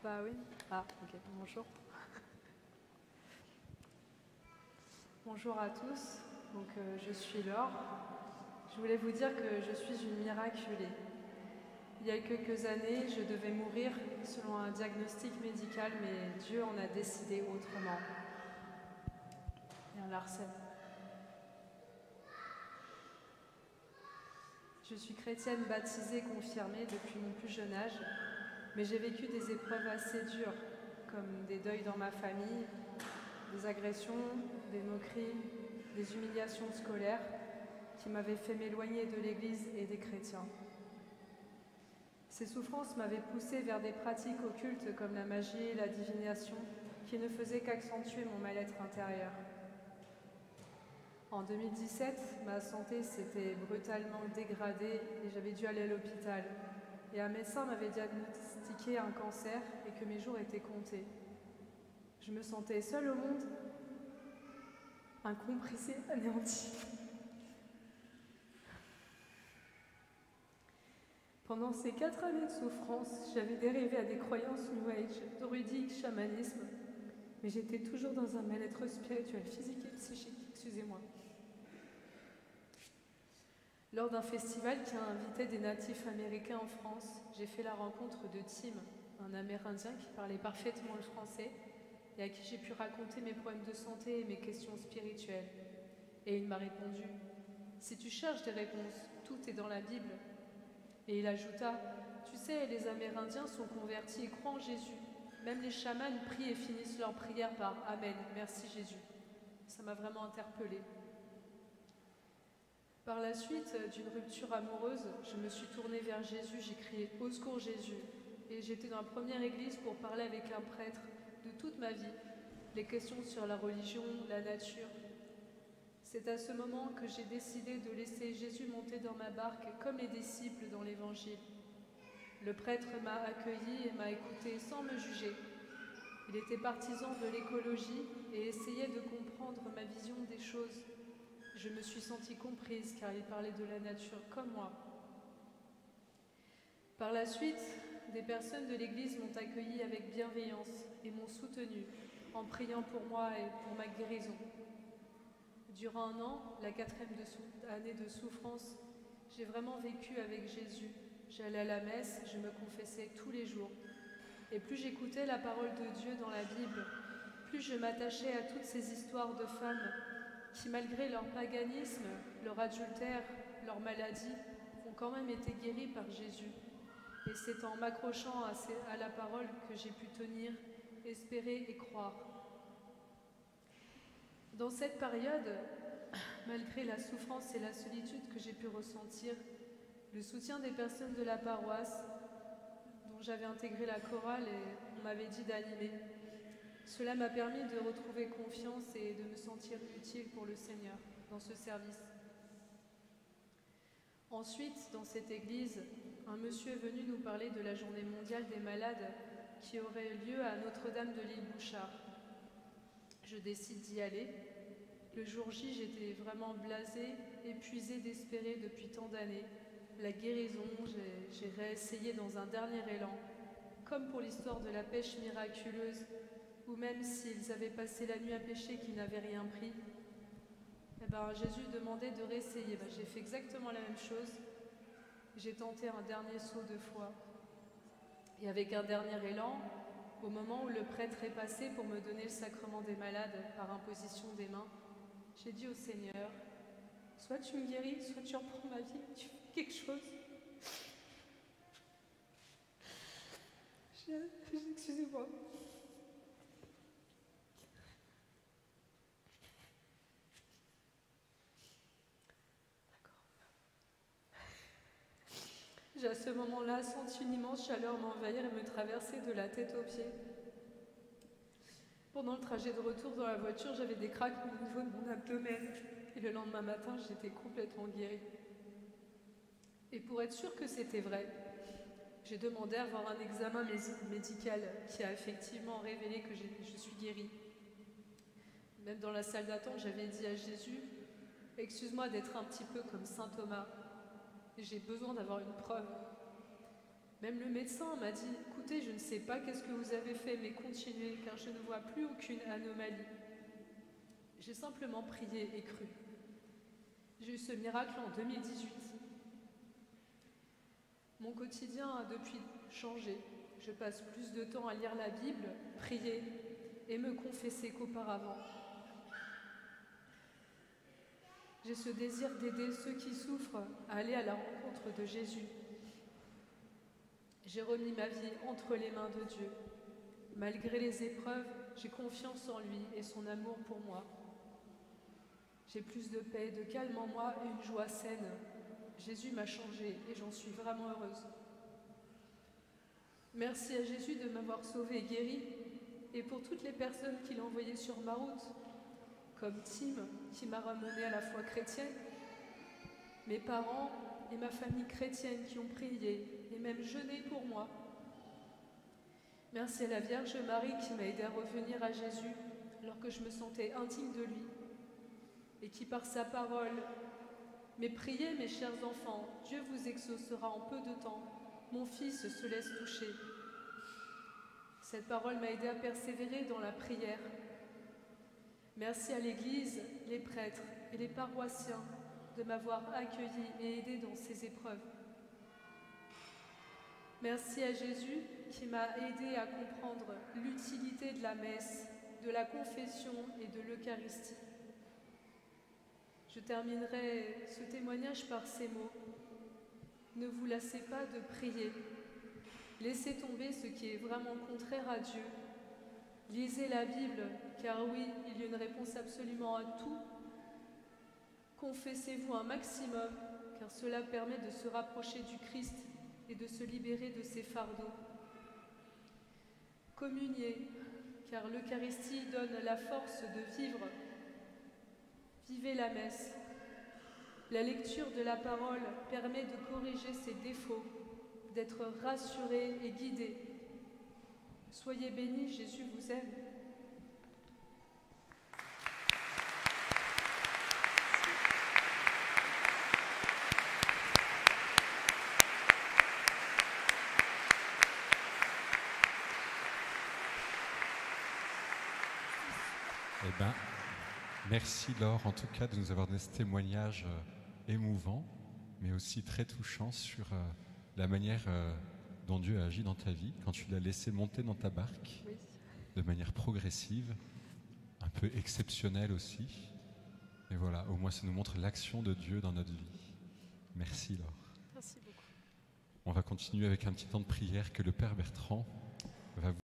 Bah oui. Ah, ok, bonjour. Bonjour à tous. Donc, je suis Laure. Je voulais vous dire que je suis une miraculée. Il y a quelques années, je devais mourir selon un diagnostic médical, mais Dieu en a décidé autrement. Et un Larsen. Je suis chrétienne baptisée, confirmée depuis mon plus jeune âge, mais j'ai vécu des épreuves assez dures, comme des deuils dans ma famille, des agressions, des moqueries, des humiliations scolaires qui m'avaient fait m'éloigner de l'Église et des chrétiens. Ces souffrances m'avaient poussée vers des pratiques occultes comme la magie et la divination qui ne faisaient qu'accentuer mon mal-être intérieur. En 2017, ma santé s'était brutalement dégradée et j'avais dû aller à l'hôpital. Et un médecin m'avait diagnostiqué un cancer et que mes jours étaient comptés. Je me sentais seule au monde, incomprise et anéantie. Pendant ces 4 années de souffrance, j'avais dérivé à des croyances New Age, druidique, chamanisme, mais j'étais toujours dans un mal-être spirituel, physique et psychique, excusez-moi. Lors d'un festival qui a invité des natifs américains en France, j'ai fait la rencontre de Tim, un Amérindien qui parlait parfaitement le français et à qui j'ai pu raconter mes problèmes de santé et mes questions spirituelles. Et il m'a répondu « Si tu cherches des réponses, tout est dans la Bible. » Et il ajouta « Tu sais, les Amérindiens sont convertis et croient en Jésus. Même les chamans prient et finissent leurs prières par « Amen, merci Jésus. » Ça m'a vraiment interpellée. Par la suite d'une rupture amoureuse, je me suis tournée vers Jésus, j'ai crié « Au secours Jésus !» Et j'étais dans la première église pour parler avec un prêtre de toute ma vie, les questions sur la religion, la nature. C'est à ce moment que j'ai décidé de laisser Jésus monter dans ma barque comme les disciples dans l'Évangile. Le prêtre m'a accueilli et m'a écouté sans me juger. Il était partisan de l'écologie et essayait de comprendre ma vision des choses. Je me suis sentie comprise car il parlait de la nature comme moi. Par la suite, des personnes de l'Église m'ont accueillie avec bienveillance et m'ont soutenue en priant pour moi et pour ma guérison. Durant 1 an, la 4e année de souffrance, j'ai vraiment vécu avec Jésus. J'allais à la messe, je me confessais tous les jours. Et plus j'écoutais la parole de Dieu dans la Bible, plus je m'attachais à toutes ces histoires de femmes qui, malgré leur paganisme, leur adultère, leur maladie, ont quand même été guéries par Jésus. Et c'est en m'accrochant à la parole que j'ai pu tenir, espérer et croire. Dans cette période, malgré la souffrance et la solitude que j'ai pu ressentir, le soutien des personnes de la paroisse, dont j'avais intégré la chorale et on m'avait dit d'animer, cela m'a permis de retrouver confiance et de me sentir utile pour le Seigneur dans ce service. Ensuite, dans cette église, un monsieur est venu nous parler de la journée mondiale des malades qui aurait lieu à Notre-Dame de l'Île Bouchard. Je décide d'y aller. Le jour J, j'étais vraiment blasée, épuisée d'espérer depuis tant d'années. La guérison, j'ai réessayé dans un dernier élan, comme pour l'histoire de la pêche miraculeuse, où même s'ils avaient passé la nuit à pêcher et qu'ils n'avaient rien pris, Jésus demandait de réessayer. J'ai fait exactement la même chose. J'ai tenté un dernier saut de foi. Et avec un dernier élan, au moment où le prêtre est passé pour me donner le sacrement des malades par imposition des mains, j'ai dit au Seigneur, soit tu me guéris, soit tu reprends ma vie, tu fais quelque chose. Excusez-moi. J'ai à ce moment-là senti une immense chaleur m'envahir et me traverser de la tête aux pieds. Pendant le trajet de retour dans la voiture, j'avais des craques au niveau de mon abdomen. Et le lendemain matin, j'étais complètement guérie. Et pour être sûre que c'était vrai, j'ai demandé à avoir un examen médical qui a effectivement révélé que je suis guérie. Même dans la salle d'attente, j'avais dit à Jésus, « Excuse-moi d'être un petit peu comme saint Thomas. J'ai besoin d'avoir une preuve. » Même le médecin m'a dit « Écoutez, je ne sais pas qu'est-ce que vous avez fait, mais continuez, car je ne vois plus aucune anomalie. » J'ai simplement prié et cru. J'ai eu ce miracle en 2018. Mon quotidien a depuis changé. Je passe plus de temps à lire la Bible, prier et me confesser qu'auparavant. J'ai ce désir d'aider ceux qui souffrent à aller à la rencontre de Jésus. J'ai remis ma vie entre les mains de Dieu. Malgré les épreuves, j'ai confiance en lui et son amour pour moi. J'ai plus de paix, de calme en moi et une joie saine. Jésus m'a changée et j'en suis vraiment heureuse. Merci à Jésus de m'avoir sauvée et guérie, et pour toutes les personnes qu'il a envoyées sur ma route, comme Tim, qui m'a ramenée à la foi chrétienne, mes parents et ma famille chrétienne qui ont prié et même jeûné pour moi. Merci à la Vierge Marie qui m'a aidée à revenir à Jésus alors que je me sentais indigne de lui, et qui par sa parole « Mais priez, mes chers enfants, Dieu vous exaucera en peu de temps. Mon fils se laisse toucher. » Cette parole m'a aidée à persévérer dans la prière. Merci à l'Église, les prêtres et les paroissiens de m'avoir accueilli et aidé dans ces épreuves. Merci à Jésus qui m'a aidé à comprendre l'utilité de la messe, de la confession et de l'Eucharistie. Je terminerai ce témoignage par ces mots. Ne vous lassez pas de prier. Laissez tomber ce qui est vraiment contraire à Dieu. Lisez la Bible, car oui, il y a une réponse absolument à tout. Confessez-vous un maximum, car cela permet de se rapprocher du Christ et de se libérer de ses fardeaux. Communiez, car l'Eucharistie donne la force de vivre. Vivez la messe. La lecture de la parole permet de corriger ses défauts, d'être rassuré et guidé. Soyez bénis, Jésus vous aime. Eh bien, merci Laure en tout cas de nous avoir donné ce témoignage émouvant, mais aussi très touchant sur la manière dont Dieu a agi dans ta vie, quand tu l'as laissé monter dans ta barque, Oui. de manière progressive, un peu exceptionnelle aussi. Et voilà, au moins ça nous montre l'action de Dieu dans notre vie. Merci Laure. Merci beaucoup. On va continuer avec un petit temps de prière que le Père Bertrand va vous